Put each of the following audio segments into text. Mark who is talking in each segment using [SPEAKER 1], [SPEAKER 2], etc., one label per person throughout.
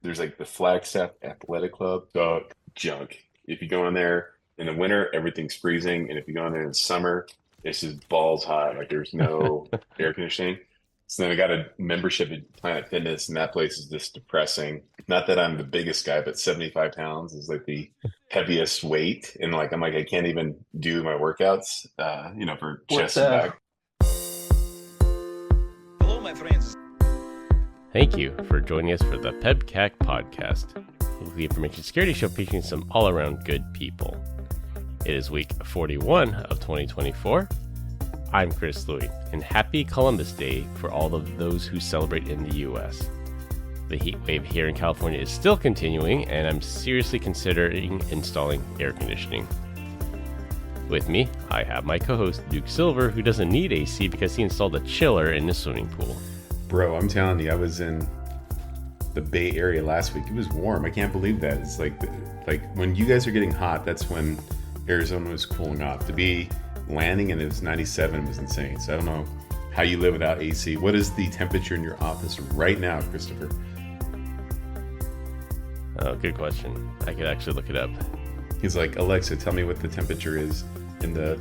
[SPEAKER 1] There's like the Flagstaff Athletic Club, dog junk. If you go in there in the winter, everything's freezing, and if you go in there in the summer, it's just balls hot. Like there's no air conditioning. So then I got a membership at Planet Fitness, and that place is just depressing. Not that I'm the biggest guy, but 75 pounds is like the heaviest weight, and like I'm like I can't even do my workouts, for
[SPEAKER 2] What
[SPEAKER 1] chest and back.
[SPEAKER 3] Hello, my friends.
[SPEAKER 2] Thank you for joining us for the PEBCAK Podcast, a weekly information security show featuring some all-around good people. It is week 41 of 2024. I'm Chris Louie, and happy Columbus Day for all of those who celebrate in the U.S. The heat wave here in California is still continuing, and I'm seriously considering installing air conditioning. With me, I have my co-host Duke Silver, who doesn't need AC because he installed a chiller in his swimming pool.
[SPEAKER 4] Bro, I'm telling you, I was in the Bay Area last week. It was warm. I can't believe that. It's like when you guys are getting hot, that's when Arizona was cooling off. To be landing and it was 97 was insane. So I don't know how you live without AC. What is the temperature in your office right now, Christopher?
[SPEAKER 2] Oh, good question. I could actually look it up.
[SPEAKER 4] He's like, Alexa, tell me what the temperature is in the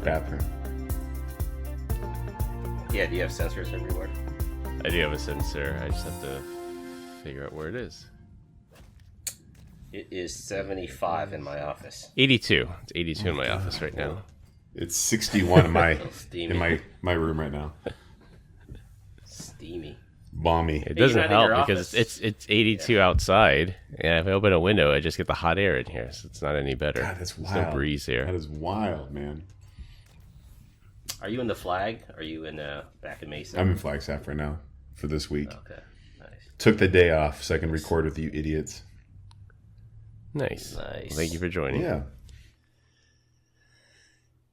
[SPEAKER 4] bathroom.
[SPEAKER 3] Yeah, do you have sensors everywhere?
[SPEAKER 2] I do have a sensor. I just have to figure out where it is.
[SPEAKER 3] It is 75 in my office.
[SPEAKER 2] 82. It's 82 in my office right now.
[SPEAKER 4] It's 61 in my
[SPEAKER 3] Steamy.
[SPEAKER 4] my room right now.
[SPEAKER 3] Steamy.
[SPEAKER 4] Balmy.
[SPEAKER 2] It
[SPEAKER 3] you're
[SPEAKER 2] doesn't
[SPEAKER 3] not in
[SPEAKER 2] help
[SPEAKER 3] your
[SPEAKER 2] because
[SPEAKER 3] office.
[SPEAKER 2] it's 82 outside, and if I open a window, I just get the hot air in here, so it's not any better.
[SPEAKER 4] God, that's
[SPEAKER 2] There's
[SPEAKER 4] wild.
[SPEAKER 2] no breeze here.
[SPEAKER 4] That is wild, man.
[SPEAKER 3] Are you in the Flag? Are you in back in Mesa?
[SPEAKER 4] I'm in Flagstaff right now for this week.
[SPEAKER 3] Okay, nice.
[SPEAKER 4] Took the day off so I can record with you idiots.
[SPEAKER 2] Nice.
[SPEAKER 3] Nice.
[SPEAKER 2] Well, thank you for joining.
[SPEAKER 4] Yeah.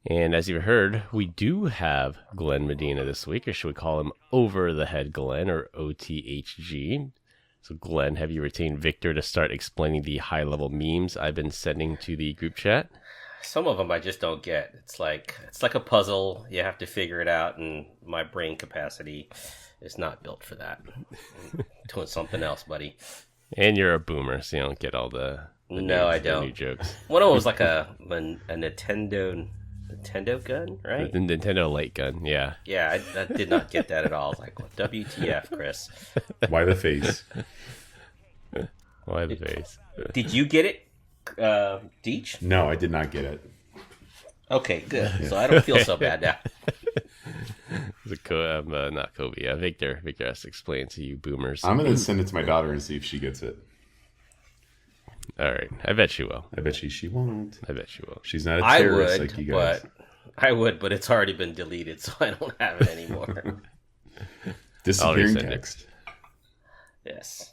[SPEAKER 2] And as you heard, we do have Glenn Medina this week, or should we call him Over the Head Glenn, or OTHG. So Glenn, have you retained Victor to start explaining the high-level memes I've been sending to the group chat?
[SPEAKER 3] Some of them I just don't get. It's like a puzzle. You have to figure it out, and my brain capacity is not built for that. I'm doing something else, buddy.
[SPEAKER 2] And you're a boomer, so you don't get all the
[SPEAKER 3] No, I
[SPEAKER 2] the
[SPEAKER 3] don't.
[SPEAKER 2] new jokes.
[SPEAKER 3] One of them was like a Nintendo gun, right?
[SPEAKER 2] The Nintendo light gun, yeah.
[SPEAKER 3] Yeah, I did not get that at all. I was like, well, WTF, Chris?
[SPEAKER 4] Why the face?
[SPEAKER 2] Why the face?
[SPEAKER 3] Did you get it, Deech?
[SPEAKER 4] No, I did not get it.
[SPEAKER 3] Okay, good. So I don't feel so bad now.
[SPEAKER 2] Not Kobe. Victor. Victor has to explain to you boomers.
[SPEAKER 4] I'm going to send it to my daughter and see if she gets it.
[SPEAKER 2] All right. I bet she will.
[SPEAKER 4] I bet she won't.
[SPEAKER 2] I bet she will.
[SPEAKER 4] She's not a
[SPEAKER 3] I
[SPEAKER 4] terrorist
[SPEAKER 3] would,
[SPEAKER 4] like you guys.
[SPEAKER 3] but it's already been deleted, so I don't have it anymore.
[SPEAKER 4] Disappearing
[SPEAKER 2] resend it.
[SPEAKER 4] text.
[SPEAKER 3] Yes.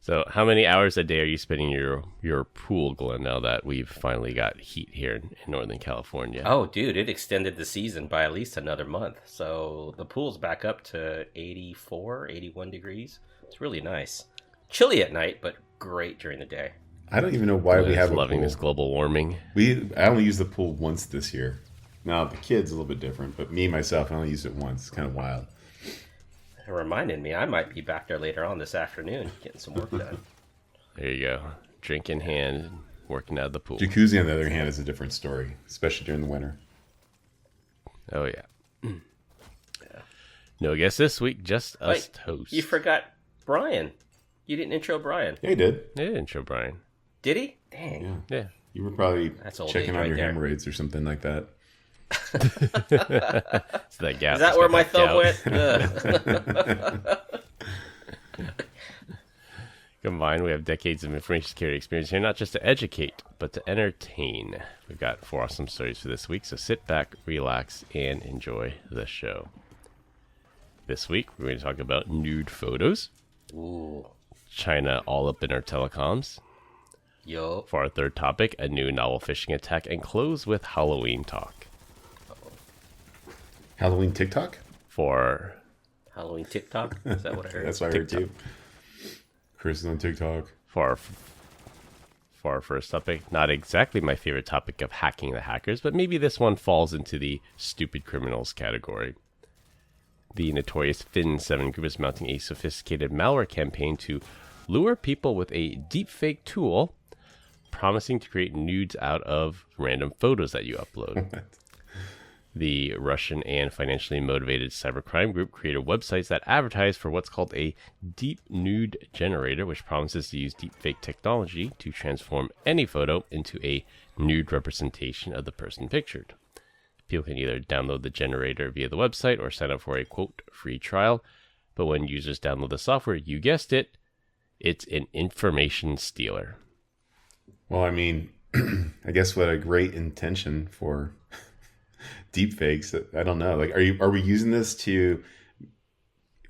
[SPEAKER 2] So how many hours a day are you spending your pool, Glenn, now that we've finally got heat here in Northern California?
[SPEAKER 3] Oh, dude, it extended the season by at least another month. So the pool's back up to 84, 81 degrees. It's really nice. Chilly at night, but great during the day.
[SPEAKER 4] I don't even know why we have a
[SPEAKER 2] loving
[SPEAKER 4] pool.
[SPEAKER 2] this global warming.
[SPEAKER 4] I only used the pool once this year. Now, the kids a little bit different, but me, myself, I only used it once. It's kind of wild.
[SPEAKER 3] It reminded me I might be back there later on this afternoon getting some work done.
[SPEAKER 2] There you go. Drink in hand, working out of the pool.
[SPEAKER 4] Jacuzzi, on the other hand, is a different story, especially during the winter.
[SPEAKER 2] Oh, yeah. No guest this week, just us hosts.
[SPEAKER 3] You forgot Brian. You didn't intro Brian.
[SPEAKER 4] Yeah, he did.
[SPEAKER 2] I didn't show Brian.
[SPEAKER 3] Did he? Dang.
[SPEAKER 4] Yeah.
[SPEAKER 2] Yeah.
[SPEAKER 4] You were probably
[SPEAKER 3] That's old
[SPEAKER 4] checking
[SPEAKER 3] age
[SPEAKER 4] on
[SPEAKER 3] right
[SPEAKER 4] your
[SPEAKER 3] there.
[SPEAKER 4] hemorrhoids or something like that.
[SPEAKER 2] It's that gap.
[SPEAKER 3] Is that where my thumb
[SPEAKER 2] gout.
[SPEAKER 3] went? Ugh.
[SPEAKER 2] Combined, we have decades of information security experience here, not just to educate, but to entertain. We've got 4 awesome stories for this week, so sit back, relax, and enjoy the show. This week, we're going to talk about nude photos,
[SPEAKER 3] Ooh.
[SPEAKER 2] China all up in our telecoms.
[SPEAKER 3] Yo.
[SPEAKER 2] For our third topic, a new novel phishing attack, and close with Halloween talk.
[SPEAKER 4] Halloween TikTok?
[SPEAKER 2] For
[SPEAKER 3] Halloween TikTok? Is that what I heard?
[SPEAKER 4] That's what I heard too. Chris is on TikTok.
[SPEAKER 2] for our first topic, not exactly my favorite topic of hacking the hackers, but maybe this one falls into the stupid criminals category. The notorious Fin7 group is mounting a sophisticated malware campaign to lure people with a deepfake tool, promising to create nudes out of random photos that you upload. The Russian and financially motivated cybercrime group created websites that advertise for what's called a deep nude generator, which promises to use deepfake technology to transform any photo into a nude representation of the person pictured. People can either download the generator via the website or sign up for a, quote, free trial. But when users download the software, you guessed it, it's an information stealer.
[SPEAKER 4] Well, I mean, I guess what a great intention for deepfakes. I don't know. Like, are we using this to?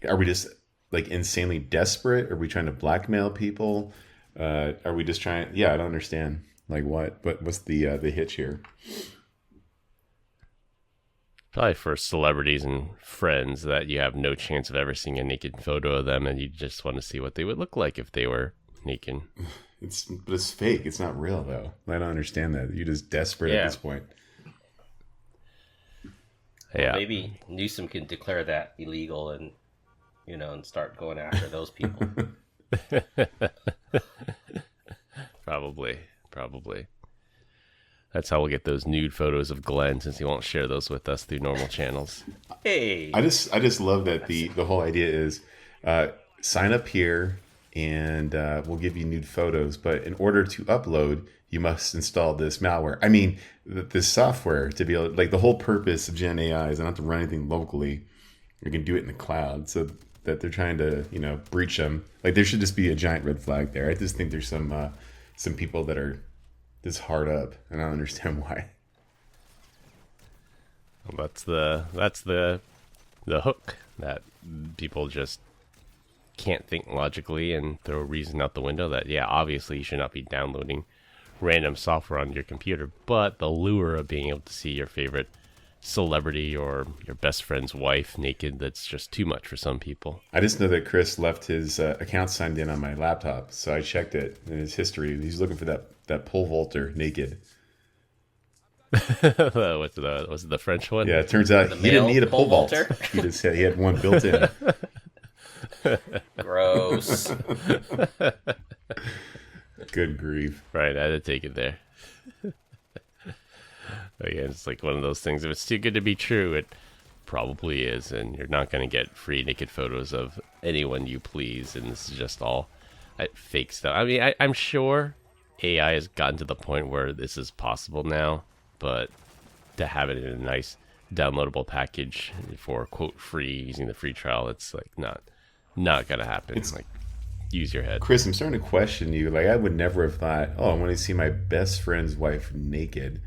[SPEAKER 4] Are we just like insanely desperate? Are we trying to blackmail people? Are we just trying? Yeah, I don't understand. Like, what's the hitch here?
[SPEAKER 2] Probably for celebrities and friends that you have no chance of ever seeing a naked photo of them, and you just want to see what they would look like if they were naked.
[SPEAKER 4] But it's fake. It's not real, though. I don't understand that. You're just desperate at this point.
[SPEAKER 2] Yeah.
[SPEAKER 3] Well, maybe Newsom can declare that illegal and start going after those people.
[SPEAKER 2] Probably. That's how we'll get those nude photos of Glenn, since he won't share those with us through normal channels.
[SPEAKER 3] Hey,
[SPEAKER 4] I just love that the whole idea is sign up here and we'll give you nude photos. But in order to upload, you must install this malware. I mean, this software to be able, like, the whole purpose of Gen AI is not to run anything locally. You can do it in the cloud. So that they're trying to, breach them. Like, there should just be a giant red flag there. I just think there's some people that are this hard up, and I don't understand why.
[SPEAKER 2] Well, that's the hook, that people just can't think logically and throw reason out the window that, yeah, obviously you should not be downloading random software on your computer, but the lure of being able to see your favorite celebrity or your best friend's wife naked, that's just too much for some people.
[SPEAKER 4] I just know that Chris left his account signed in on my laptop, so I checked it in his history. He's looking for that pole vaulter naked.
[SPEAKER 2] Was it the French one?
[SPEAKER 4] Yeah, it turns out he didn't need a pole vault. He just he had one built in.
[SPEAKER 3] Gross.
[SPEAKER 4] Good grief.
[SPEAKER 2] Right, I had to take it there. Again, it's like one of those things. If it's too good to be true, it probably is, and you're not going to get free naked photos of anyone you please, and this is just all fake stuff. I mean, I'm sure AI has gotten to the point where this is possible now, but to have it in a nice downloadable package for, quote, free, using the free trial, it's like not going to happen. It's like, use your head.
[SPEAKER 4] Chris, I'm starting to question you. Like, I would never have thought, I want to see my best friend's wife naked.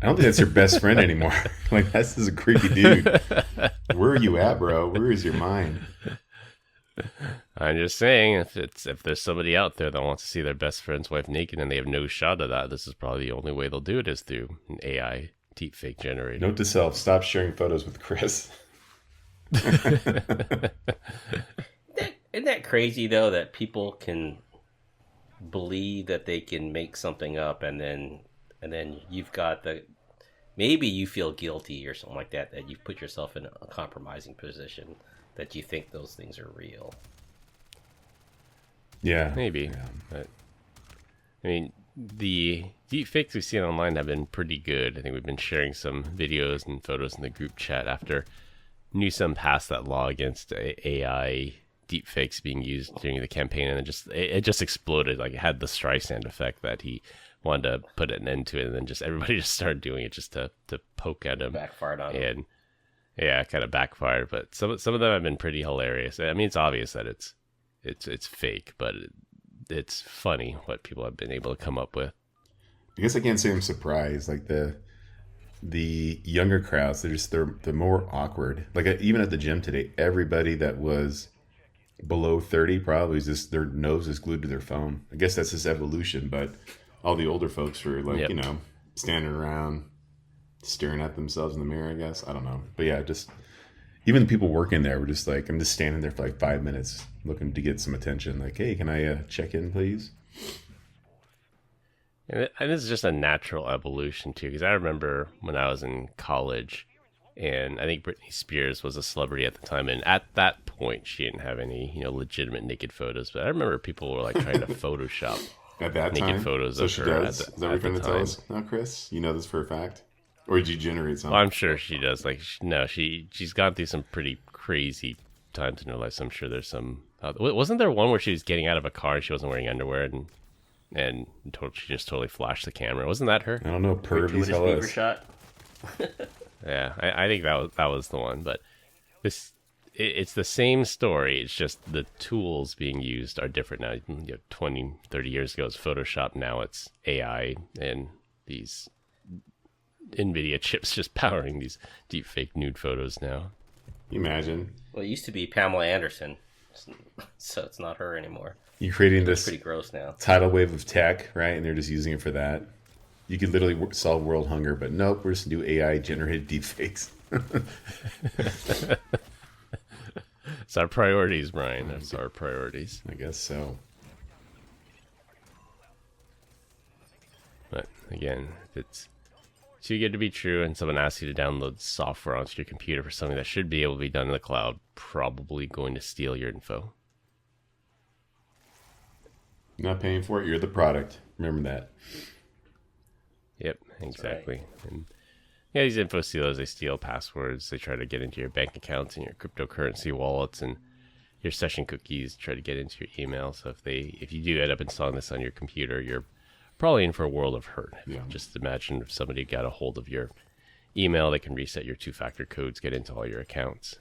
[SPEAKER 4] I don't think that's your best friend anymore. Like, this is a creepy dude. Where are you at, bro? Where is your mind?
[SPEAKER 2] I'm just saying, if there's somebody out there that wants to see their best friend's wife naked and they have no shot of that, this is probably the only way they'll do it, is through an AI deepfake generator.
[SPEAKER 4] Note to self: stop sharing photos with Chris.
[SPEAKER 3] Isn't that crazy, though, that people can believe that they can make something up, and then you've got maybe you feel guilty or something like that you've put yourself in a compromising position, that you think those things are real.
[SPEAKER 4] Yeah,
[SPEAKER 2] maybe.
[SPEAKER 4] Yeah.
[SPEAKER 2] But I mean, the deepfakes we've seen online have been pretty good. I think we've been sharing some videos and photos in the group chat after Newsom passed that law against AI deepfakes being used during the campaign, and it just exploded. Like, it had the Streisand effect that he wanted to put an end to it, and then everybody just started doing it just to poke at him.
[SPEAKER 3] Backfired on him.
[SPEAKER 2] And yeah, kind of backfired. But some of them have been pretty hilarious. I mean, it's obvious that it's fake, but it's funny what people have been able to come up with.
[SPEAKER 4] I guess I can't say I'm surprised. Like, the younger crowds, they're more awkward. Like, even at the gym today, everybody that was below 30 probably is just, their nose is glued to their phone. I guess that's just evolution, but all the older folks were like,
[SPEAKER 2] Yep.
[SPEAKER 4] standing around staring at themselves in the mirror, I guess. I don't know. But yeah, just even the people working there were just like, I'm just standing there for like 5 minutes looking to get some attention. Like, hey, can I check in, please?
[SPEAKER 2] And this is just a natural evolution too, because I remember when I was in college, And I think Britney Spears was a celebrity at the time, and at that point, she didn't have any, legitimate naked photos. But I remember people were like trying to Photoshop
[SPEAKER 4] At that
[SPEAKER 2] naked
[SPEAKER 4] time?
[SPEAKER 2] photos
[SPEAKER 4] So
[SPEAKER 2] of
[SPEAKER 4] she
[SPEAKER 2] her.
[SPEAKER 4] does? Is that what you're going to tell us now, Chris? You know this for a fact? Or did you generate something?
[SPEAKER 2] Well, I'm sure she does. Like, no, she's gone through some pretty crazy times in her life. So I'm sure there's some. Wasn't there one where she was getting out of a car and she wasn't wearing underwear she just totally flashed the camera? Wasn't that her?
[SPEAKER 4] I don't know. Pervy, tell
[SPEAKER 3] Beaver
[SPEAKER 4] us.
[SPEAKER 3] shot.
[SPEAKER 2] Yeah, I think that was the one. But it's the same story. It's just the tools being used are different now. 20, 30 years ago, it's Photoshop. Now it's AI and these NVIDIA chips just powering these deep fake nude photos now.
[SPEAKER 4] You imagine?
[SPEAKER 3] Well, it used to be Pamela Anderson, so it's not her anymore.
[SPEAKER 4] You're creating
[SPEAKER 3] It's
[SPEAKER 4] this
[SPEAKER 3] pretty gross now.
[SPEAKER 4] tidal wave of tech, right? And they're just using it for that. You could literally solve world hunger, but nope, we're just going to do AI-generated deepfakes.
[SPEAKER 2] It's our priorities, Brian. That's our priorities.
[SPEAKER 4] I guess so.
[SPEAKER 2] But again, if it's too good to be true and someone asks you to download software onto your computer for something that should be able to be done in the cloud, probably going to steal your info.
[SPEAKER 4] You're not paying for it, you're the product. Remember that.
[SPEAKER 2] Yep, exactly. And yeah, these info stealers, they steal passwords. They try to get into your bank accounts and your cryptocurrency wallets and your session cookies, try to get into your email. So if you do end up installing this on your computer, you're probably in for a world of hurt.
[SPEAKER 4] Yeah.
[SPEAKER 2] Just imagine if somebody got a hold of your email, they can reset your two-factor codes, get into all your accounts.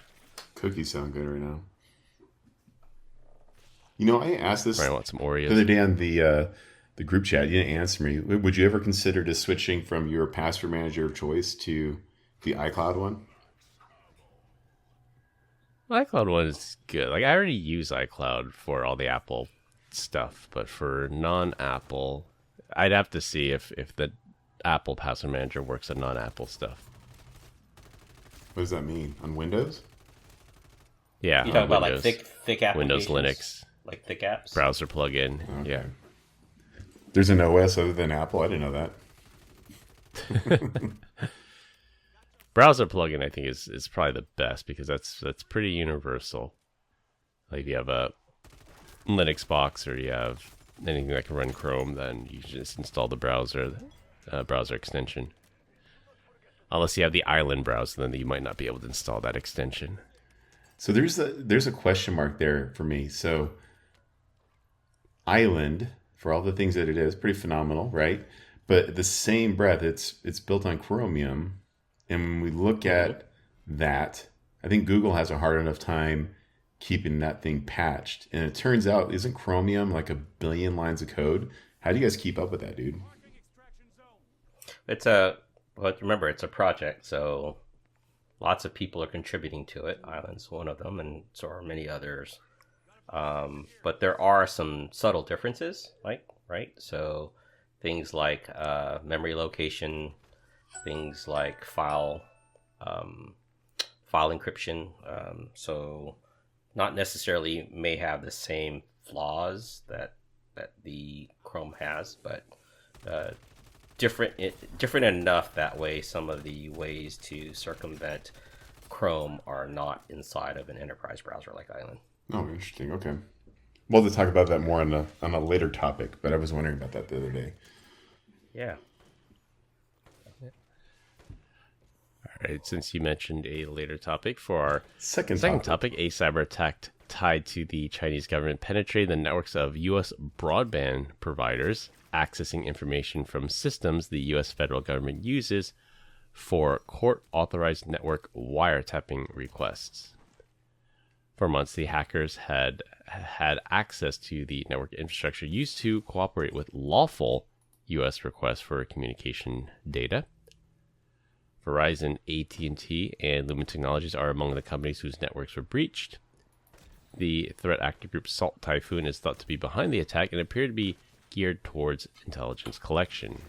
[SPEAKER 4] Cookies sound good right now. You know, I asked this
[SPEAKER 2] Brian, want some Oreos?
[SPEAKER 4] the other day on the group chat. You didn't answer me. Would you ever consider just switching from your password manager of choice to the iCloud one?
[SPEAKER 2] iCloud one is good. Like, I already use iCloud for all the Apple stuff, but for non-Apple, I'd have to see if the Apple password manager works on non-Apple stuff.
[SPEAKER 4] What does that mean? On Windows?
[SPEAKER 2] Yeah,
[SPEAKER 3] You talk about
[SPEAKER 2] Windows,
[SPEAKER 3] like thick applications,
[SPEAKER 2] Windows, Linux,
[SPEAKER 3] like thick apps.
[SPEAKER 2] browser plugin.
[SPEAKER 4] Okay.
[SPEAKER 2] Yeah.
[SPEAKER 4] There's an OS other than Apple. I didn't know that.
[SPEAKER 2] Browser plugin, I think, is probably the best because that's pretty universal. Like if you have a Linux box or you have anything that can run Chrome, then you just install the browser extension. Unless you have the Island browser, then you might not be able to install that extension.
[SPEAKER 4] So there's a question mark there for me. So Island, for all the things that it is, pretty phenomenal, right? But at the same breath, it's built on Chromium. And when we look at that, I think Google has a hard enough time keeping that thing patched. And it turns out, isn't Chromium like 1 billion lines of code? How do you guys keep up with that, dude?
[SPEAKER 3] Remember, it's a project, so lots of people are contributing to it. Island's one of them, and so are many others. But there are some subtle differences, right? So things like memory location, things like file encryption. So not necessarily may have the same flaws that the Chrome has, but different enough that way some of the ways to circumvent Chrome are not inside of an enterprise browser like Island.
[SPEAKER 4] Oh, interesting. Okay. We'll have to talk about that more on a later topic, but I was wondering about that the other day.
[SPEAKER 3] Yeah.
[SPEAKER 2] All right, since you mentioned a later topic, for our
[SPEAKER 4] Second
[SPEAKER 2] topic, a cyber attack tied to the Chinese government penetrated the networks of U.S. broadband providers, accessing information from systems the U.S. federal government uses for court-authorized network wiretapping requests. For months, the hackers had access to the network infrastructure used to cooperate with lawful U.S. requests for communication data. Verizon, AT&T, and Lumen Technologies are among the companies whose networks were breached. The threat actor group Salt Typhoon is thought to be behind the attack and appeared to be geared towards intelligence collection.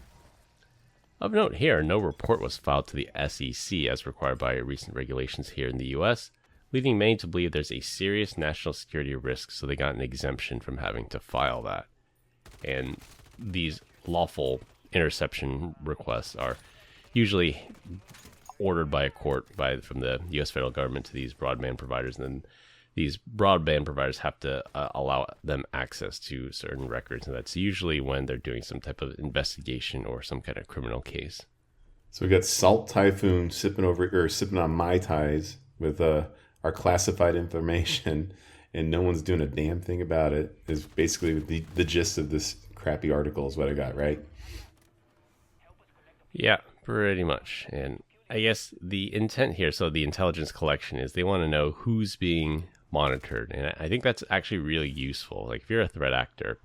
[SPEAKER 2] Of note here, no report was filed to the SEC as required by recent regulations here in the U.S., leading many to believe there's a serious national security risk, so they got an exemption from having to file that. And these lawful interception requests are usually ordered by a court from the U.S. federal government to these broadband providers, and then these broadband providers have to allow them access to certain records, and that's usually when they're doing some type of investigation or some kind of criminal case.
[SPEAKER 4] So we got Salt Typhoon sipping on Mai Tais with our classified information, and no one's doing a damn thing about it. Is basically the gist of this crappy article is what I got, right?
[SPEAKER 2] Yeah, pretty much. And I guess the intent here, so the intelligence collection, is they want to know who's being monitored. And I think that's actually really useful. Like if you're a threat actor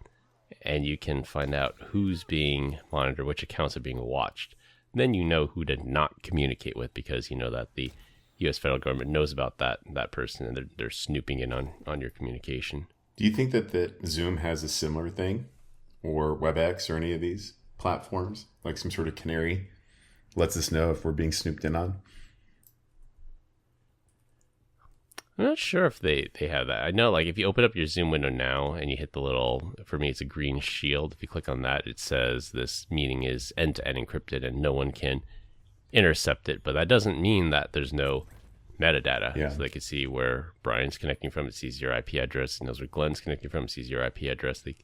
[SPEAKER 2] and you can find out who's being monitored, which accounts are being watched, then you know who to not communicate with, because you know that the U.S. federal government knows about that person, and they're snooping in on your communication.
[SPEAKER 4] Do you think that Zoom has a similar thing, or WebEx, or any of these platforms, like some sort of canary lets us know if we're being snooped in on?
[SPEAKER 2] I'm not sure if they have that. I know, like, if you open up your Zoom window now and you hit the little, for me, it's a green shield. If you click on that, it says this meeting is end-to-end encrypted and no one can intercept it. But that doesn't mean that there's no metadata.
[SPEAKER 4] Yeah.
[SPEAKER 2] So they can see where Brian's connecting from. It sees your IP address. It knows where Glenn's connecting from. It sees your IP address. They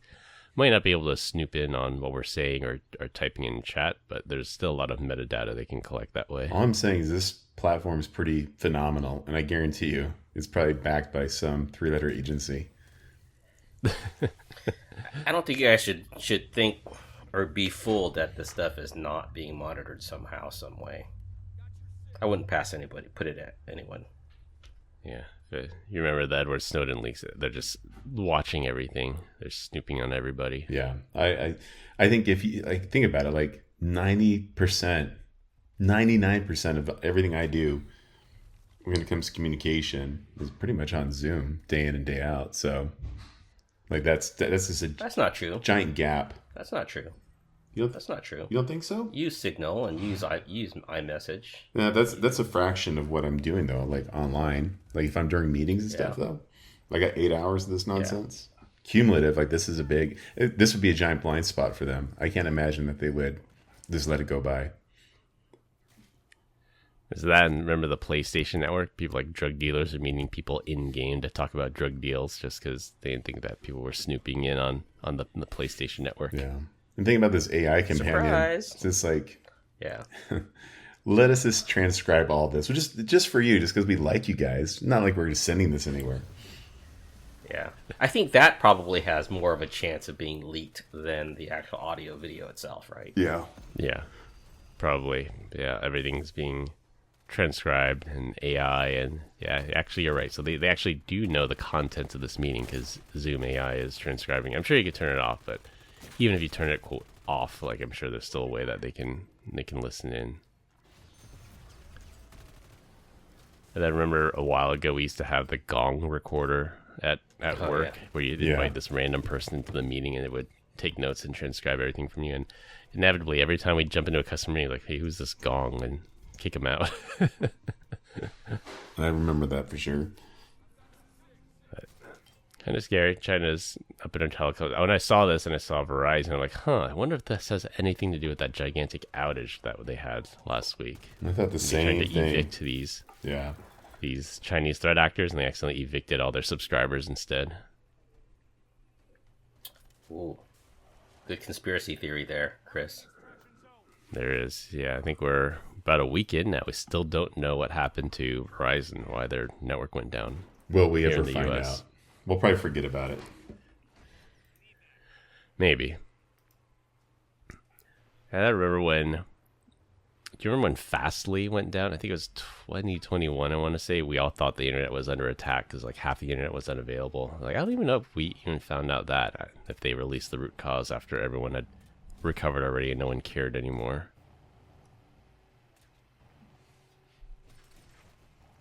[SPEAKER 2] might not be able to snoop in on what we're saying or typing in chat, but there's still a lot of metadata they can collect that way.
[SPEAKER 4] All I'm saying is this platform is pretty phenomenal, and I guarantee you it's probably backed by some 3-letter agency.
[SPEAKER 3] I don't think you guys should think or be fooled that this stuff is not being monitored somehow, some way. I wouldn't put it at anyone.
[SPEAKER 2] Yeah. You remember the Edward Snowden leaks? They're just watching everything. They're snooping on everybody.
[SPEAKER 4] Yeah. I think if you think about it, like 90%, 99% of everything I do when it comes to communication is pretty much on Zoom day in and day out. So like that's just
[SPEAKER 3] That's not true.
[SPEAKER 4] giant gap.
[SPEAKER 3] That's not true. That's not true.
[SPEAKER 4] You don't think so?
[SPEAKER 3] Use Signal and use iMessage.
[SPEAKER 4] Yeah, that's a fraction of what I'm doing though, like online. Like if I'm during meetings and stuff though. I got 8 hours of this nonsense. Yeah. Cumulative, like this would be a giant blind spot for them. I can't imagine that they would just let it go by.
[SPEAKER 2] Is that, and remember the PlayStation Network? People like drug dealers are meeting people in game to talk about drug deals just because they didn't think that people were snooping in on the PlayStation Network.
[SPEAKER 4] Yeah. And thinking about this AI companion,
[SPEAKER 3] Surprise.
[SPEAKER 4] It's just like,
[SPEAKER 3] yeah,
[SPEAKER 4] let us just transcribe all this, which is just for you, just because we like you guys. Not like we're just sending this anywhere.
[SPEAKER 3] yeah. I think that probably has more of a chance of being leaked than the actual audio video itself, right?
[SPEAKER 4] Yeah.
[SPEAKER 2] Yeah, probably. Yeah, everything's being transcribed and AI, and yeah, actually you're right. So they actually do know the content of this meeting because Zoom AI is transcribing. I'm sure you could turn it off, but even if you turn it quote off, like I'm sure there's still a way that they can listen in. And I remember a while ago we used to have the gong recorder at work where you'd invite this random person into the meeting and it would take notes and transcribe everything from you. And inevitably, every time we jump into a customer meeting, like, hey, who's this gong? And kick him out.
[SPEAKER 4] I remember that for sure.
[SPEAKER 2] Kind of scary. China's up in our telecoms. When I saw this and I saw Verizon, I'm like, I wonder if this has anything to do with that gigantic outage that they had last week.
[SPEAKER 4] I thought the same
[SPEAKER 2] thing. Trying to evict these Chinese threat actors, and they accidentally evicted all their subscribers instead.
[SPEAKER 3] Ooh, good conspiracy theory there, Chris.
[SPEAKER 2] There is. Yeah, I think we're about a week in now. We still don't know what happened to Verizon, why their network went down.
[SPEAKER 4] Will we ever find out? We'll probably forget about it.
[SPEAKER 2] Maybe. And I remember when... Do you remember when Fastly went down? I think it was 2021, I want to say. We all thought the internet was under attack because like half the internet was unavailable. Like, I don't even know if we even found out that, if they released the root cause after everyone had recovered already and no one cared anymore.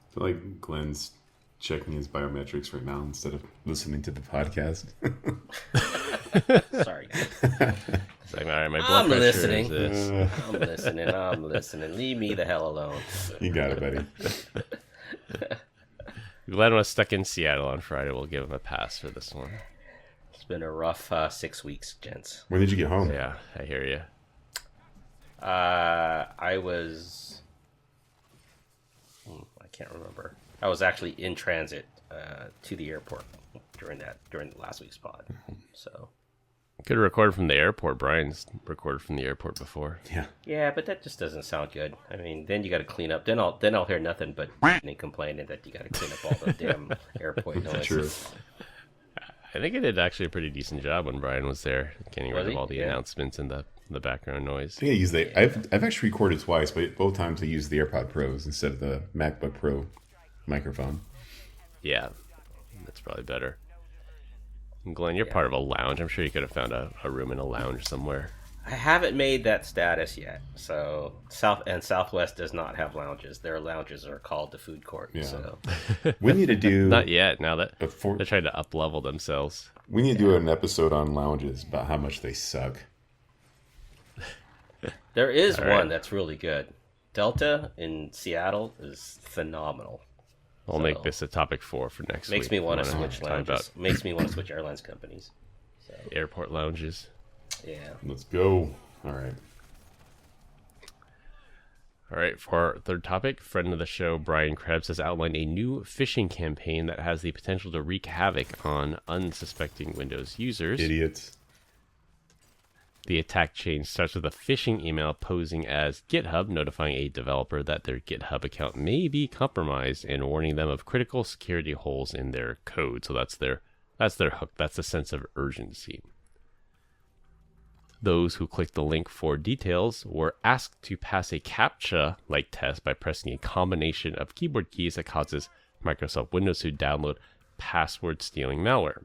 [SPEAKER 4] I feel like Glenn's checking his biometrics right now instead of listening to the podcast.
[SPEAKER 3] Sorry.
[SPEAKER 2] It's like, all right, my blood pressure
[SPEAKER 3] listening.
[SPEAKER 2] is this.
[SPEAKER 3] I'm listening. Leave me the hell alone.
[SPEAKER 4] You got it, buddy.
[SPEAKER 2] Glenn was stuck in Seattle on Friday. We'll give him a pass for this one.
[SPEAKER 3] It's been a rough 6 weeks, gents.
[SPEAKER 4] When did you get home?
[SPEAKER 2] Yeah, I hear you.
[SPEAKER 3] I was can't remember. I was actually in transit to the airport during last week's pod. So
[SPEAKER 2] Could have recorded from the airport. Brian's recorded from the airport before.
[SPEAKER 4] Yeah.
[SPEAKER 3] yeah, but that just doesn't sound good. I mean, then you got to clean up. Then I'll hear nothing but and complaining that you got to clean up all the damn airport noise.
[SPEAKER 4] True.
[SPEAKER 2] I think it did actually a pretty decent job when Brian was there, getting rid of all the announcements and the background noise.
[SPEAKER 4] I think I use I've actually recorded twice, but both times I used the AirPod Pros instead of the MacBook Pro microphone.
[SPEAKER 2] Yeah, that's probably better. And Glenn, you're part of a lounge. I'm sure you could have found a room in a lounge somewhere.
[SPEAKER 3] I haven't made that status yet. So Southwest does not have lounges. Their lounges are called the food court.
[SPEAKER 4] Yeah.
[SPEAKER 3] So
[SPEAKER 4] We need to do
[SPEAKER 2] Not yet. Now that
[SPEAKER 4] before
[SPEAKER 2] they're trying to up level themselves.
[SPEAKER 4] we need to do an episode on lounges about how much they suck.
[SPEAKER 3] there is
[SPEAKER 2] All
[SPEAKER 3] one
[SPEAKER 2] right.
[SPEAKER 3] that's really good. Delta in Seattle is phenomenal.
[SPEAKER 2] I'll make this a topic 4 for next week.
[SPEAKER 3] Makes me want to
[SPEAKER 2] Wanna
[SPEAKER 3] switch
[SPEAKER 2] talk
[SPEAKER 3] lounges.
[SPEAKER 2] about
[SPEAKER 3] Makes me want to switch airlines companies. So
[SPEAKER 2] airport lounges.
[SPEAKER 3] yeah.
[SPEAKER 4] Let's go. All right.
[SPEAKER 2] All right, for our third topic, friend of the show, Brian Krebs, has outlined a new phishing campaign that has the potential to wreak havoc on unsuspecting Windows users.
[SPEAKER 4] Idiots.
[SPEAKER 2] The attack chain starts with a phishing email posing as GitHub, notifying a developer that their GitHub account may be compromised and warning them of critical security holes in their code. So that's their hook. That's the sense of urgency. Those who clicked the link for details were asked to pass a CAPTCHA-like test by pressing a combination of keyboard keys that causes Microsoft Windows to download password-stealing malware.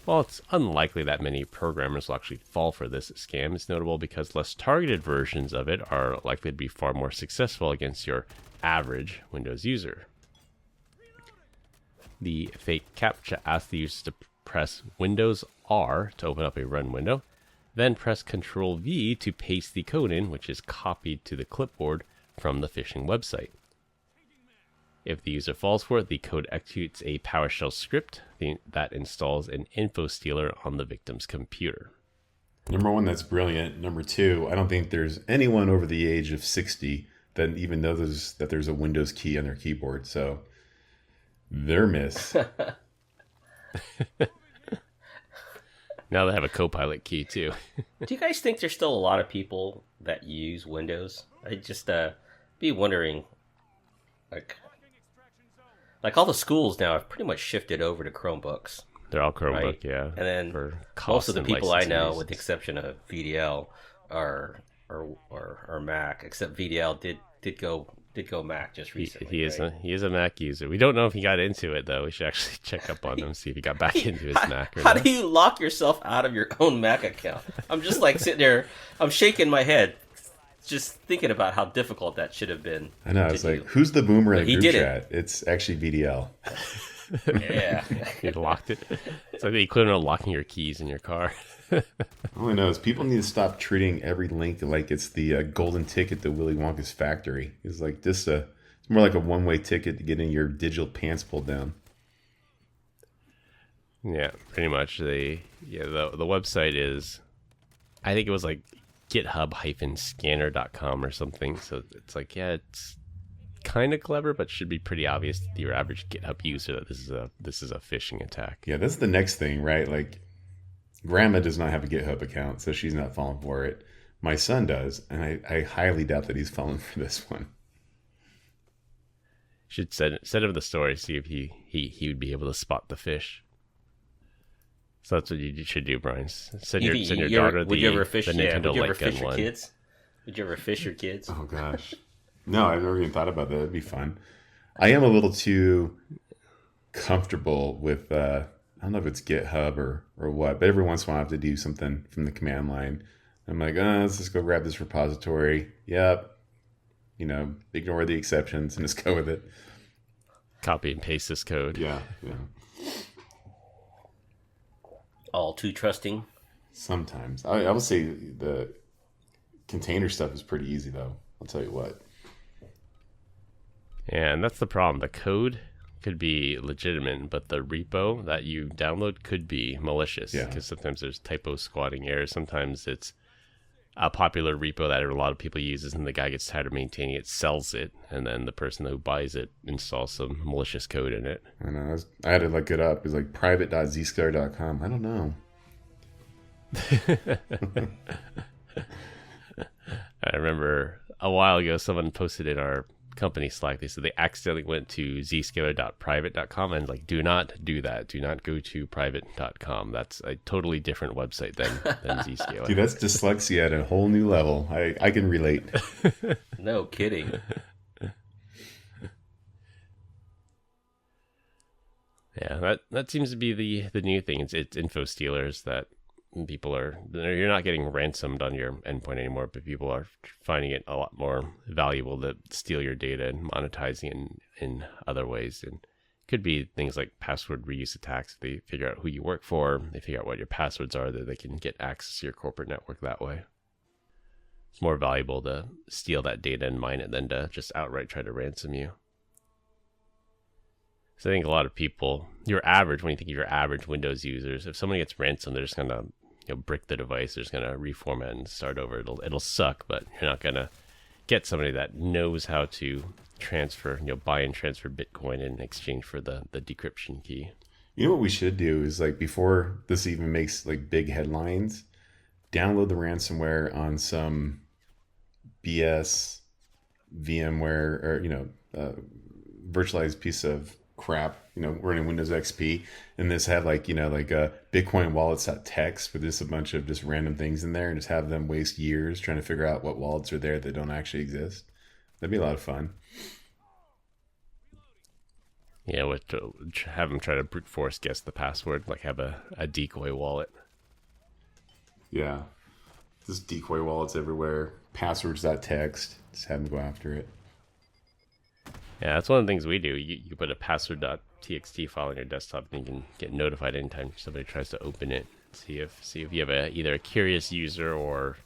[SPEAKER 2] While it's unlikely that many programmers will actually fall for this scam, it's notable because less targeted versions of it are likely to be far more successful against your average Windows user. The fake CAPTCHA asks the user to press Windows R to open up a run window, then press Ctrl V to paste the code in, which is copied to the clipboard from the phishing website. If the user falls for it, the code executes a PowerShell script that installs an info stealer on the victim's computer.
[SPEAKER 4] Number one, that's brilliant. Number two, I don't think there's anyone over the age of 60 that even knows that there's a Windows key on their keyboard. So they're miss.
[SPEAKER 2] Now they have a Copilot key too.
[SPEAKER 3] Do you guys think there's still a lot of people that use Windows? I just be wondering, like all the schools now have pretty much shifted over to Chromebooks.
[SPEAKER 2] They're all Chromebook,
[SPEAKER 3] Right.
[SPEAKER 2] yeah.
[SPEAKER 3] And then
[SPEAKER 2] for
[SPEAKER 3] most of the
[SPEAKER 2] and
[SPEAKER 3] people I
[SPEAKER 2] license
[SPEAKER 3] know,
[SPEAKER 2] reasons.
[SPEAKER 3] with the exception of VDL, are Mac. Except VDL did go Mac just recently.
[SPEAKER 2] He is
[SPEAKER 3] right?
[SPEAKER 2] he is a Mac user. We don't know if he got into it though. We should actually check up on him, see if he got back into his Mac or
[SPEAKER 3] How
[SPEAKER 2] not.
[SPEAKER 3] do you lock yourself out of your own Mac account? I'm just like sitting there, I'm shaking my head, just thinking about how difficult that should have been.
[SPEAKER 4] I know.
[SPEAKER 3] to
[SPEAKER 4] It's like,
[SPEAKER 3] do.
[SPEAKER 4] who's the boomer in
[SPEAKER 3] But he
[SPEAKER 4] the group
[SPEAKER 3] did it.
[SPEAKER 4] chat? It's actually VDL.
[SPEAKER 3] Yeah.
[SPEAKER 2] He locked it. It's like the equivalent of locking your keys in your car.
[SPEAKER 4] All I know is people need to stop treating every link like it's the golden ticket to Willy Wonka's factory. It's like this. It's more like a one-way ticket to getting your digital pants pulled down.
[SPEAKER 2] Yeah, pretty much. The website is, I think it was like github-scanner.com or something. So it's like, yeah, it's kind of clever, but should be pretty obvious to your average GitHub user that this is a phishing attack.
[SPEAKER 4] Yeah, that's the next thing, right? Like, Grandma does not have a GitHub account, so she's not falling for it. My son does, and I highly doubt that he's falling for this one.
[SPEAKER 2] Should send him the story, see if he would be able to spot the fish. So that's what you should do, Brian. Send your daughter
[SPEAKER 3] would you ever fish?
[SPEAKER 2] the
[SPEAKER 3] Yeah,
[SPEAKER 2] Nintendo
[SPEAKER 3] would you ever
[SPEAKER 2] light gun
[SPEAKER 3] fish your
[SPEAKER 2] one.
[SPEAKER 3] kids? Would you ever fish your kids?
[SPEAKER 4] Oh, gosh. No, I've never even thought about that. That'd be fun. I am a little too comfortable with, I don't know if it's GitHub or what, but every once in a while I have to do something from the command line. I'm like, let's just go grab this repository. Yep. Ignore the exceptions and just go with it.
[SPEAKER 2] Copy and paste this code.
[SPEAKER 4] Yeah.
[SPEAKER 3] All too trusting.
[SPEAKER 4] Sometimes. I would say the container stuff is pretty easy, though. I'll tell you what.
[SPEAKER 2] Yeah, and that's the problem. The code could be legitimate, but the repo that you download could be malicious.
[SPEAKER 4] Yeah.
[SPEAKER 2] Because sometimes there's typo squatting errors. Sometimes it's a popular repo that a lot of people use, and the guy gets tired of maintaining it, sells it, and then the person who buys it installs some malicious code in it.
[SPEAKER 4] I know. I had to look it up. It's like private.zscaler.com. I don't know.
[SPEAKER 2] I remember a while ago someone posted in our company Slack, they said they accidentally went to zscaler.private.com, and like, do not do that. Do not go to private.com. That's a totally different website than Zscaler.
[SPEAKER 4] Dude, that's dyslexia at a whole new level. I can relate.
[SPEAKER 3] No kidding.
[SPEAKER 2] Yeah, that seems to be the new thing. It's info stealers that you're not getting ransomed on your endpoint anymore, but people are finding it a lot more valuable to steal your data and monetizing in other ways. And it could be things like password reuse attacks. They figure out who you work for, they figure out what your passwords are, that they can get access to your corporate network that way. It's more valuable to steal that data and mine it than to just outright try to ransom you. So I think a lot of people, when you think of your average Windows users, if somebody gets ransomed, they're just going to brick the device. They're just going to reformat and start over. It'll suck, but you're not going to get somebody that knows how to transfer, buy and transfer Bitcoin in exchange for the decryption key.
[SPEAKER 4] You know what we should do is, like, before this even makes like big headlines, download the ransomware on some BS VMware or virtualized piece of crap, running Windows XP, and this have like a Bitcoin wallets.txt with just a bunch of just random things in there, and just have them waste years trying to figure out what wallets are there that don't actually exist. That'd be a lot of fun.
[SPEAKER 2] Yeah, have them try to brute force guess the password, like have a decoy wallet.
[SPEAKER 4] Yeah, just decoy wallets everywhere, passwords.txt, just have them go after it.
[SPEAKER 2] Yeah, that's one of the things we do. You put a password.txt file on your desktop, and you can get notified anytime somebody tries to open it. See if you have either a curious user or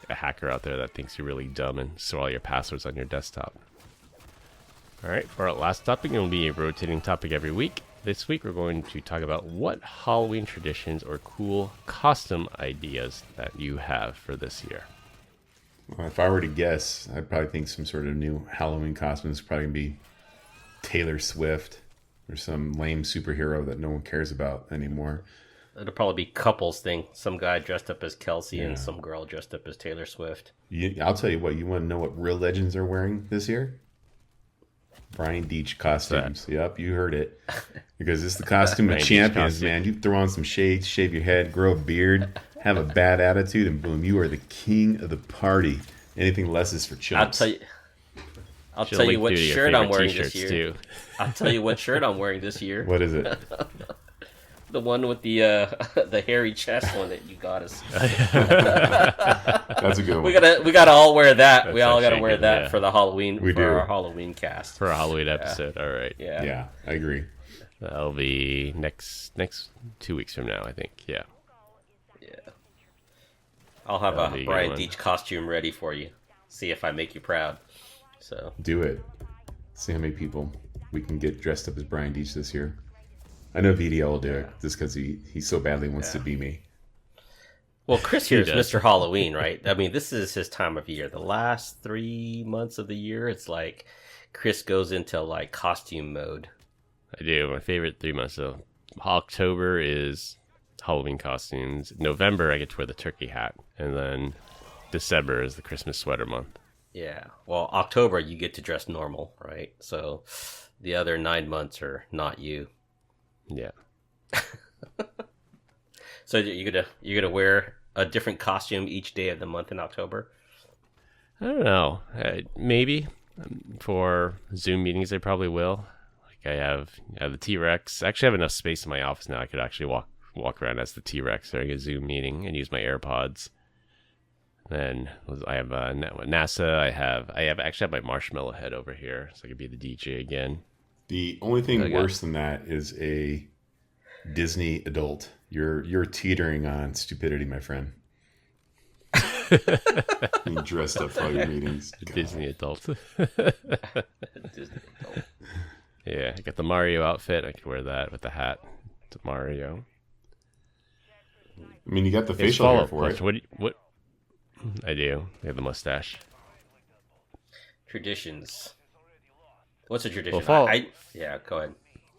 [SPEAKER 2] a hacker out there that thinks you're really dumb and store all your passwords on your desktop. All right, for our last topic, it will be a rotating topic every week. This week, we're going to talk about what Halloween traditions or cool costume ideas that you have for this year.
[SPEAKER 4] Well, if I were to guess, I'd probably think some sort of new Halloween costume is probably going to be Taylor Swift or some lame superhero that no one cares about anymore.
[SPEAKER 3] It'll probably be couples thing. Some guy dressed up as Kelsey and some girl dressed up as Taylor Swift.
[SPEAKER 4] I'll tell you what, you want to know what real legends are wearing this year? Brian Deitch costumes. Yep, you heard it. Because it's the costume of champions, man. You throw on some shades, shave your head, grow a beard, have a bad attitude, and boom, you are the king of the party. Anything less is for chumps.
[SPEAKER 3] I'll tell you what shirt I'm wearing this year. Too. I'll tell you what shirt I'm wearing this year.
[SPEAKER 4] What is it?
[SPEAKER 3] The one with the hairy chest one that you got us.
[SPEAKER 4] That's a good one.
[SPEAKER 3] We gotta all wear that.
[SPEAKER 2] That's
[SPEAKER 3] we all gotta wear
[SPEAKER 2] good,
[SPEAKER 3] that for the Halloween. Our Halloween cast.
[SPEAKER 2] For a Halloween episode. All right.
[SPEAKER 4] Yeah, I agree.
[SPEAKER 2] That'll be next 2 weeks from now, I think. Yeah.
[SPEAKER 3] I'll have a Brian Deitch costume ready for you. See if I make you proud. So
[SPEAKER 4] do it. See how many people we can get dressed up as Brian Deitch this year. I know VDL will do it just because he so badly wants to be me.
[SPEAKER 3] Well, Chris here is Mr. Halloween, right? I mean, this is his time of year. The last 3 months of the year, it's like Chris goes into like costume mode.
[SPEAKER 2] I do. My favorite 3 months. So October is Halloween costumes. November, I get to wear the turkey hat. And then December is the Christmas sweater month. Yeah.
[SPEAKER 3] Well, October, you get to dress normal, right? So the other 9 months are not you.
[SPEAKER 2] Yeah.
[SPEAKER 3] So you're gonna wear a different costume each day of the month in October?
[SPEAKER 2] I don't know. Maybe for Zoom meetings, I probably will. Like I have the T-Rex. I actually have enough space in my office now. I could actually walk around as the T-Rex during a Zoom meeting and use my AirPods. Then I have NASA. I actually have my marshmallow head over here, so I could be the DJ again.
[SPEAKER 4] The only thing worse than that is a Disney adult. You're teetering on stupidity, my friend. Being dressed up for all your meetings.
[SPEAKER 2] Disney adult.
[SPEAKER 3] Disney adult.
[SPEAKER 2] Yeah, I got the Mario outfit. I could wear that with the hat. To Mario.
[SPEAKER 4] I mean, you got the facial hair for it.
[SPEAKER 2] I do. They have the mustache.
[SPEAKER 3] Traditions. What's a tradition?
[SPEAKER 2] Well,
[SPEAKER 3] yeah, go ahead.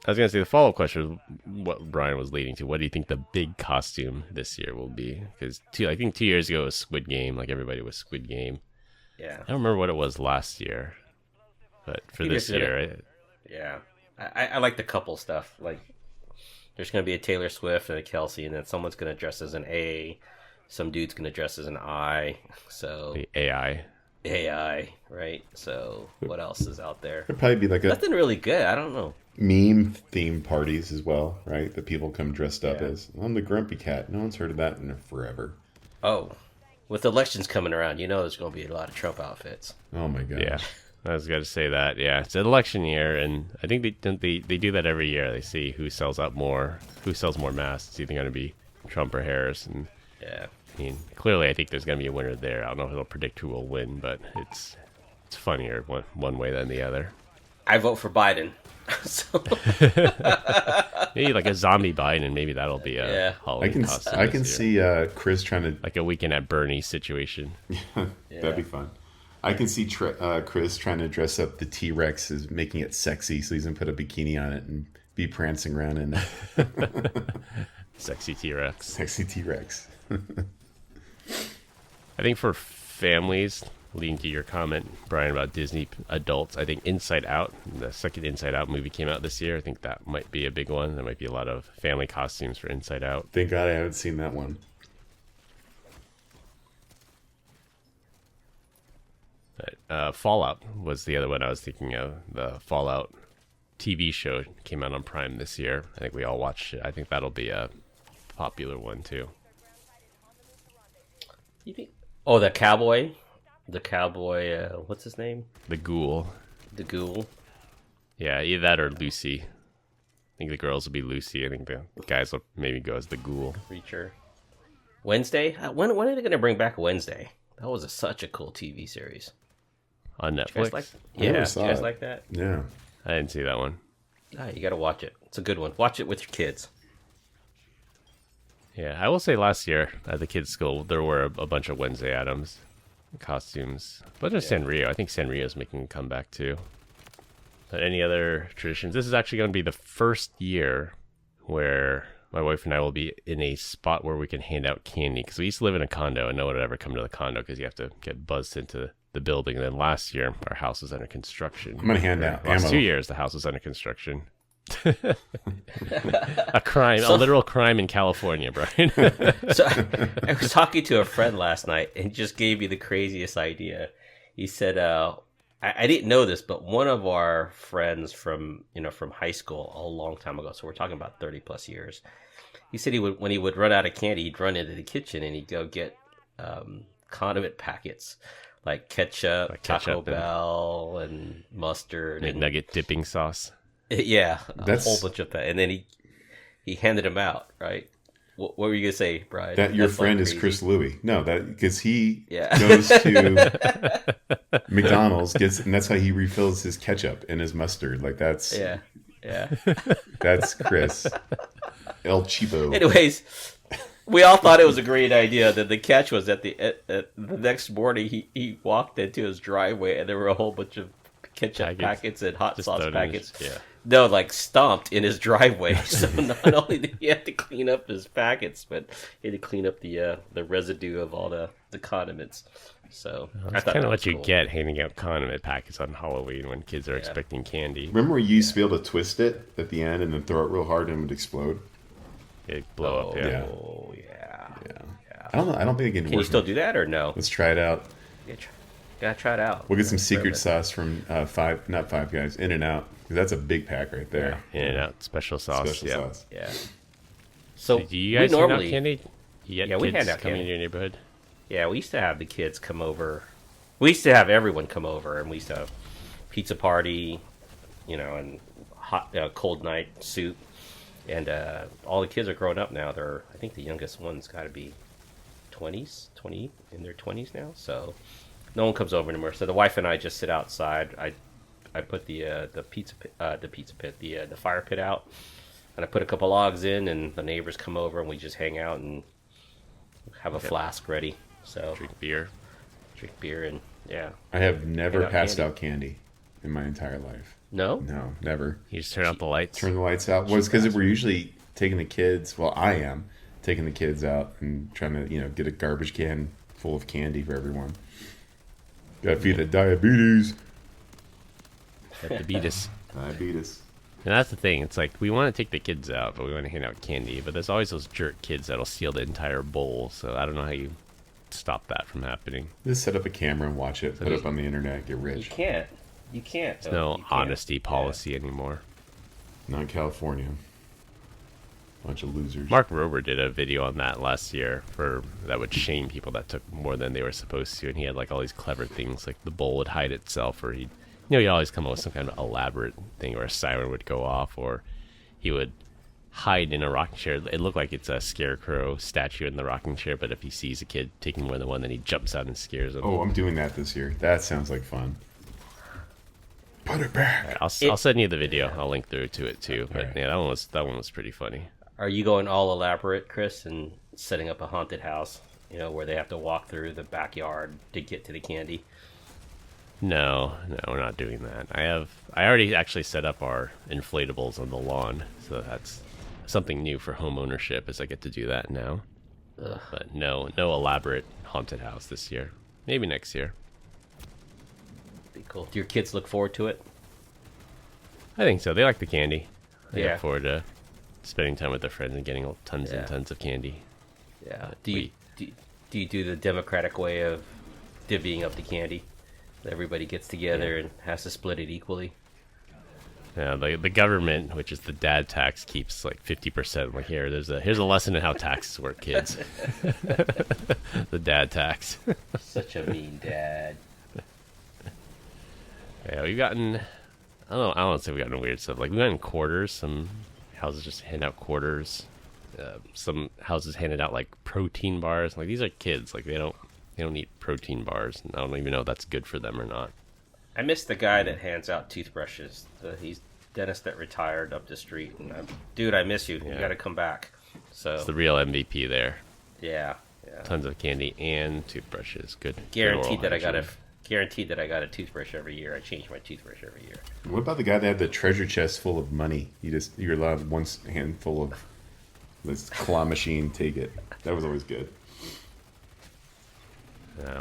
[SPEAKER 2] I was going to say the follow-up question is what Brian was leading to. What do you think the big costume this year will be? Because I think 2 years ago it was Squid Game. Like everybody was Squid Game.
[SPEAKER 3] Yeah.
[SPEAKER 2] I don't remember what it was last year. But for this year...
[SPEAKER 3] Yeah. I like the couple stuff. Like there's going to be a Taylor Swift and a Kelsey, and then someone's going to dress as an A. Some dude's going to dress as an I. So
[SPEAKER 2] the AI,
[SPEAKER 3] right? So what else is out there?
[SPEAKER 4] It'd probably be like
[SPEAKER 3] nothing really good. I don't know.
[SPEAKER 4] Meme themed parties as well, right? That people come dressed up as. I'm the grumpy cat. No one's heard of that in forever.
[SPEAKER 3] Oh, with elections coming around, there's going to be a lot of Trump outfits.
[SPEAKER 4] Oh my god.
[SPEAKER 2] Yeah, I was going to say that. Yeah, it's an election year, and I think they do that every year. They see who sells more masks. It's either going to be Trump or Harris, and
[SPEAKER 3] yeah.
[SPEAKER 2] I mean, clearly, I think there's going to be a winner there. I don't know if it'll predict who will win, but it's funnier one way than the other.
[SPEAKER 3] I vote for Biden. So.
[SPEAKER 2] Maybe like a zombie Biden, maybe that'll be a Halloween costume.
[SPEAKER 4] I can see Chris trying to...
[SPEAKER 2] Like a Weekend at Bernie's situation.
[SPEAKER 4] Yeah, that'd be fun. I can see Chris trying to dress up the T-Rex as making it sexy, so he's going to put a bikini on it and be prancing around in it.
[SPEAKER 2] Sexy T-Rex.
[SPEAKER 4] Sexy T-Rex.
[SPEAKER 2] I think for families, leading to your comment, Brian, about Disney adults, I think Inside Out, the second Inside Out movie came out this year. I think that might be a big one. There might be a lot of family costumes for Inside Out.
[SPEAKER 4] Thank God I haven't seen that one.
[SPEAKER 2] But, Fallout was the other one I was thinking of. The Fallout TV show came out on Prime this year. I think we all watched it. I think that'll be a popular one too.
[SPEAKER 3] Oh, the cowboy, what's his name?
[SPEAKER 2] The Ghoul. Yeah, either that or Lucy. I think the girls will be Lucy. I think the guys will maybe go as the Ghoul.
[SPEAKER 3] Creature. Wednesday? When are they going to bring back Wednesday? That was such a cool TV series.
[SPEAKER 2] On Netflix?
[SPEAKER 3] You guys like that?
[SPEAKER 4] Yeah.
[SPEAKER 2] I didn't see that one.
[SPEAKER 3] You got to watch it. It's a good one. Watch it with your kids.
[SPEAKER 2] Yeah, I will say last year at the kids' school, there were a bunch of Wednesday Addams costumes. But there's Sanrio. I think Sanrio's making a comeback too. But any other traditions? This is actually going to be the first year where my wife and I will be in a spot where we can hand out candy. Because we used to live in a condo and no one would ever come to the condo because you have to get buzzed into the building. And then last year, our house was under construction.
[SPEAKER 4] I'm going to hand out ammo.
[SPEAKER 2] Last 2 years, the house was under construction. A literal crime in California, Brian.
[SPEAKER 3] So I was talking to a friend last night and he just gave me the craziest idea. He said, I didn't know this, but one of our friends from high school a long time ago, so we're talking about 30 plus years, he said when he would run out of candy, he'd run into the kitchen and he'd go get condiment packets like ketchup, Taco Bell, and mustard and
[SPEAKER 2] nugget dipping sauce.
[SPEAKER 3] Yeah, a whole bunch of that, and then he handed them out. Right? What were you gonna say, Brian?
[SPEAKER 4] That your friend is Chris Louie. No, that because he goes to McDonald's, and that's how he refills his ketchup and his mustard. Like that's that's Chris El Cheapo.
[SPEAKER 3] Anyways, we all thought it was a great idea. That the catch was at the next morning he walked into his driveway and there were a whole bunch of ketchup packets and hot sauce packets. No, like stomped in his driveway. So not only did he have to clean up his packets, but he had to clean up the residue of all the condiments. So
[SPEAKER 2] that's kind of what you get handing out condiment packets on Halloween when kids are expecting candy.
[SPEAKER 4] Remember when you used to be able to twist it at the end and then throw it real hard and it would explode?
[SPEAKER 2] It'd blow up. Yeah.
[SPEAKER 3] Oh yeah.
[SPEAKER 4] I don't know. I don't think it can work.
[SPEAKER 3] Can you still do that or no?
[SPEAKER 4] Let's try it out.
[SPEAKER 3] Gotta try it out.
[SPEAKER 4] We'll get some secret sauce from Five Guys, In-N-Out. That's a big pack right there.
[SPEAKER 2] In-N-Out special sauce.
[SPEAKER 4] Sauce.
[SPEAKER 3] Yeah. So
[SPEAKER 2] do you guys hand out candy? You get
[SPEAKER 3] we
[SPEAKER 2] kids
[SPEAKER 3] hand out
[SPEAKER 2] coming
[SPEAKER 3] candy
[SPEAKER 2] in your neighborhood?
[SPEAKER 3] Yeah, we used to have the kids come over. We used to have everyone come over, and we used to have pizza party, and hot cold night soup. And all the kids are growing up now. I think the youngest one's got to be 20 in their 20s now. So no one comes over anymore. So the wife and I just sit outside. I put the fire pit out, and I put a couple logs in, and the neighbors come over, and we just hang out and have a flask ready. So
[SPEAKER 2] Drink beer.
[SPEAKER 3] and yeah.
[SPEAKER 4] I have never
[SPEAKER 3] out
[SPEAKER 4] passed
[SPEAKER 3] candy.
[SPEAKER 4] out candy in my entire life.
[SPEAKER 3] No?
[SPEAKER 4] No, never.
[SPEAKER 2] You just turn out the lights.
[SPEAKER 4] Turn the lights out. Well, it's because we're usually taking the kids. Well, I am taking the kids out and trying to, get a garbage can full of candy for everyone. Got to feed the diabetes.
[SPEAKER 2] Diabetes.
[SPEAKER 4] Diabetes.
[SPEAKER 2] And that's the thing. It's like we want to take the kids out, but we want to hand out candy. But there's always those jerk kids that'll steal the entire bowl. So I don't know how you stop that from happening.
[SPEAKER 4] Just set up a camera and watch it. Put it up on the internet. Get
[SPEAKER 3] You
[SPEAKER 4] rich.
[SPEAKER 3] can't. You can't.
[SPEAKER 2] There's no
[SPEAKER 3] You can't.
[SPEAKER 2] honesty policy anymore.
[SPEAKER 4] Not in California. Bunch of losers.
[SPEAKER 2] Mark Rober did a video on that last year that would shame people that took more than they were supposed to, and he had like all these clever things, like the bowl would hide itself, or he'd always come up with some kind of elaborate thing, or a siren would go off, or he would hide in a rocking chair. It looked like it's a scarecrow statue in the rocking chair, but if he sees a kid taking more than one, then he jumps out and scares them.
[SPEAKER 4] Oh, I'm doing that this year. That sounds like fun. Put it back.
[SPEAKER 2] I'll send you the video. I'll link through to it too. But
[SPEAKER 4] Right.
[SPEAKER 2] yeah, that one was pretty funny.
[SPEAKER 3] Are you going all elaborate, Chris, and setting up a haunted house? Where they have to walk through the backyard to get to the candy.
[SPEAKER 2] No, we're not doing that. I already actually set up our inflatables on the lawn, so that's something new for home ownership, is I get to do that now.
[SPEAKER 3] Ugh.
[SPEAKER 2] But no elaborate haunted house this year. Maybe next year.
[SPEAKER 3] Be cool. Do your kids look forward to it?
[SPEAKER 2] I think so. They like the candy. They
[SPEAKER 3] Yeah.
[SPEAKER 2] look forward to spending time with their friends and getting tons
[SPEAKER 3] Yeah.
[SPEAKER 2] and tons of candy.
[SPEAKER 3] Yeah. Do you do the democratic way of divvying up the candy? Everybody gets together and has to split it equally.
[SPEAKER 2] Yeah, the government, which is the dad tax, keeps like 50%. Like here's a lesson in how taxes work, kids. The dad tax.
[SPEAKER 3] Such a mean dad.
[SPEAKER 2] Yeah, we've gotten. I don't want to say we've gotten weird stuff. Like we've gotten quarters. Some houses just hand out quarters. Some houses handed out like protein bars. Like these are kids. Like they don't eat protein bars. And I don't even know if that's good for them or not.
[SPEAKER 3] I miss the guy that hands out toothbrushes. He's dentist that retired up the street. And dude, I miss you. You
[SPEAKER 2] Yeah.
[SPEAKER 3] got to come back. So
[SPEAKER 2] It's the real MVP there.
[SPEAKER 3] yeah.
[SPEAKER 2] Tons of candy and toothbrushes. Good.
[SPEAKER 3] Guaranteed
[SPEAKER 2] good
[SPEAKER 3] that
[SPEAKER 2] oral
[SPEAKER 3] I got a toothbrush every year. I change my toothbrush every year.
[SPEAKER 4] What about the guy that had the treasure chest full of money? You're allowed one handful of this claw machine. Take it. That was always good.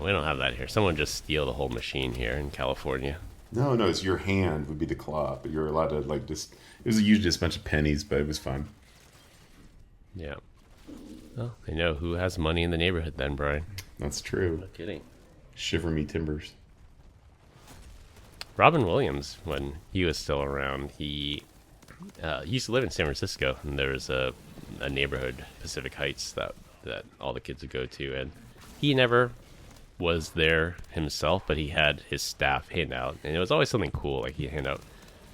[SPEAKER 2] We don't have that here. Someone just steal the whole machine here in California.
[SPEAKER 4] No, it's your hand would be the claw, but you're allowed to like just. It was usually just a bunch of pennies, but it was fun.
[SPEAKER 2] Yeah. Well, they know who has money in the neighborhood then, Brian.
[SPEAKER 4] That's true.
[SPEAKER 3] No kidding.
[SPEAKER 4] Shiver me timbers.
[SPEAKER 2] Robin Williams, when he was still around, he used to live in San Francisco, and there was a neighborhood, Pacific Heights, that all the kids would go to, and he never was there himself, but he had his staff hand out, and it was always something cool. Like he'd hand out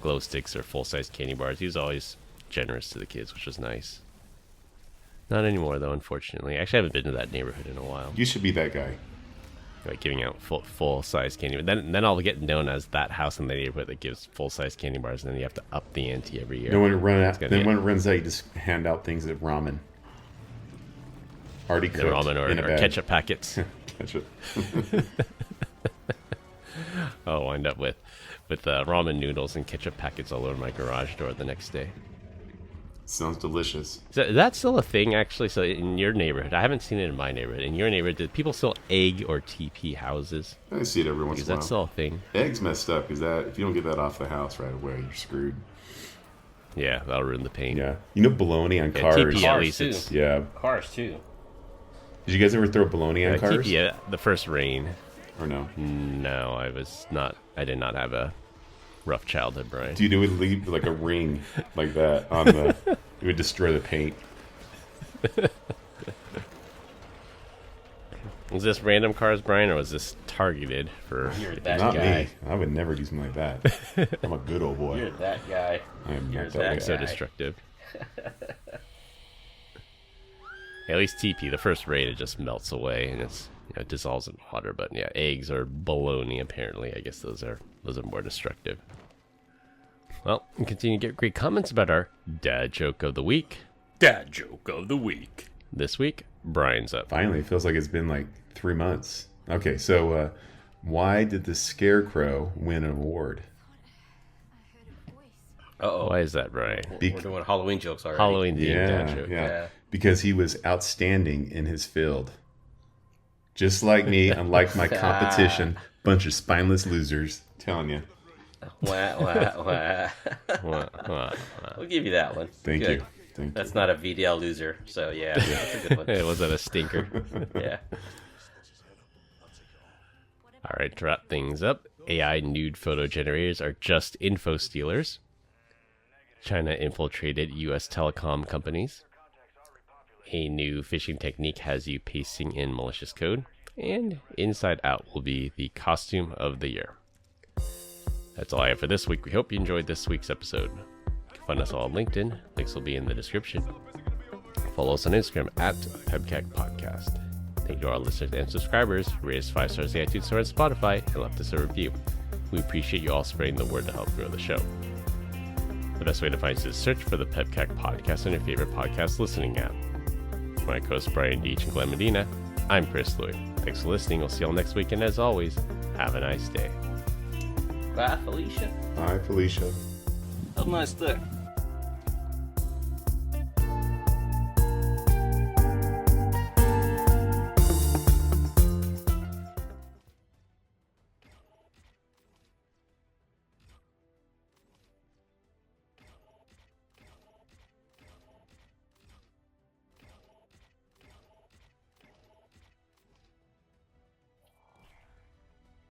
[SPEAKER 2] glow sticks or full-size candy bars. He was always generous to the kids, which was nice. Not anymore, though, unfortunately. Actually, I haven't been to that neighborhood in a while.
[SPEAKER 4] You should be that guy.
[SPEAKER 2] Like giving out full size candy, but then I'll get known as that house in the neighborhood that gives full size candy bars, and then you have to up the ante every year.
[SPEAKER 4] Then when it
[SPEAKER 2] gonna
[SPEAKER 4] runs out, you just hand out things of ramen. Already
[SPEAKER 2] The
[SPEAKER 4] cooked
[SPEAKER 2] ramen
[SPEAKER 4] in a
[SPEAKER 2] or
[SPEAKER 4] bag.
[SPEAKER 2] ketchup packets.
[SPEAKER 4] Ketchup.
[SPEAKER 2] I'll wind up with ramen noodles and ketchup packets all over my garage door the next day.
[SPEAKER 4] Sounds delicious.
[SPEAKER 2] Is that still a thing, actually? So in your neighborhood, I haven't seen it in my neighborhood. In your neighborhood, do people still egg or TP houses?
[SPEAKER 4] I see it every once
[SPEAKER 2] Is
[SPEAKER 4] in a
[SPEAKER 2] that
[SPEAKER 4] while.
[SPEAKER 2] still a thing?
[SPEAKER 4] Eggs messed up because if you don't get that off the house right away, you're screwed.
[SPEAKER 2] Yeah, that'll ruin the paint.
[SPEAKER 4] Yeah. bologna on
[SPEAKER 2] Yeah,
[SPEAKER 4] cars.
[SPEAKER 2] TP at
[SPEAKER 3] Cars,
[SPEAKER 2] least
[SPEAKER 3] too.
[SPEAKER 2] it's
[SPEAKER 4] Yeah.
[SPEAKER 3] Cars too.
[SPEAKER 4] Did you guys ever throw bologna on cars?
[SPEAKER 2] TP, the first rain.
[SPEAKER 4] Or no?
[SPEAKER 2] No, I did not have a rough childhood, Brian.
[SPEAKER 4] Dude, it would leave like a ring like that on the. It would destroy the paint.
[SPEAKER 2] Was this random cars, Brian, or was this targeted for
[SPEAKER 3] You're that
[SPEAKER 4] Not
[SPEAKER 3] guy.
[SPEAKER 4] me. I would never do something like that. I'm a good old boy.
[SPEAKER 3] You're that guy.
[SPEAKER 4] I am
[SPEAKER 3] You're
[SPEAKER 4] not
[SPEAKER 3] that
[SPEAKER 4] that guy.
[SPEAKER 2] so
[SPEAKER 3] guy.
[SPEAKER 2] destructive? At least TP, the first raid, it just melts away and it dissolves in water. But yeah, eggs or bologna, apparently, I guess those are more destructive. Well, we continue to get great comments about our dad joke of the week.
[SPEAKER 3] Dad joke of the week.
[SPEAKER 2] This week, Brian's up.
[SPEAKER 4] Finally, it feels like it's been like 3 months. Okay, so why did the Scarecrow win an award?
[SPEAKER 3] Uh-oh.
[SPEAKER 2] Why is that, Brian?
[SPEAKER 3] We're doing Halloween jokes already.
[SPEAKER 2] Halloween themed dad
[SPEAKER 4] Yeah,
[SPEAKER 2] joke.
[SPEAKER 4] yeah. Because he was outstanding in his field. Just like me, unlike my competition, bunch of spineless losers. Telling you.
[SPEAKER 3] Wah, wah, wah.
[SPEAKER 2] Wah, wah, wah.
[SPEAKER 3] We'll give you that one.
[SPEAKER 4] Thank
[SPEAKER 3] Good.
[SPEAKER 4] you. Thank
[SPEAKER 3] That's not a VDL loser, so yeah, that's a good one.
[SPEAKER 2] Hey, was that a stinker?
[SPEAKER 3] Yeah.
[SPEAKER 2] All right, to wrap things up, AI nude photo generators are just info stealers. China infiltrated U.S. telecom companies. A new phishing technique has you pasting in malicious code. And Inside Out will be the costume of the year. That's all I have for this week. We hope you enjoyed this week's episode. You can find us all on LinkedIn. Links will be in the description. Follow us on Instagram at PEBCAK Podcast. Thank you to our listeners and subscribers. Rate us 5 stars on iTunes Store and Spotify and left us a review. We appreciate you all spreading the word to help grow the show. The best way to find us is search for the PEBCAK Podcast on your favorite podcast listening app. For my co-hosts Brian Deach and Glenn Medina, I'm Chris Louie. Thanks for listening. We'll see you all next week. And as always, have a nice day.
[SPEAKER 3] Bye, Felicia.
[SPEAKER 4] Hi, Felicia.
[SPEAKER 3] Have a nice day.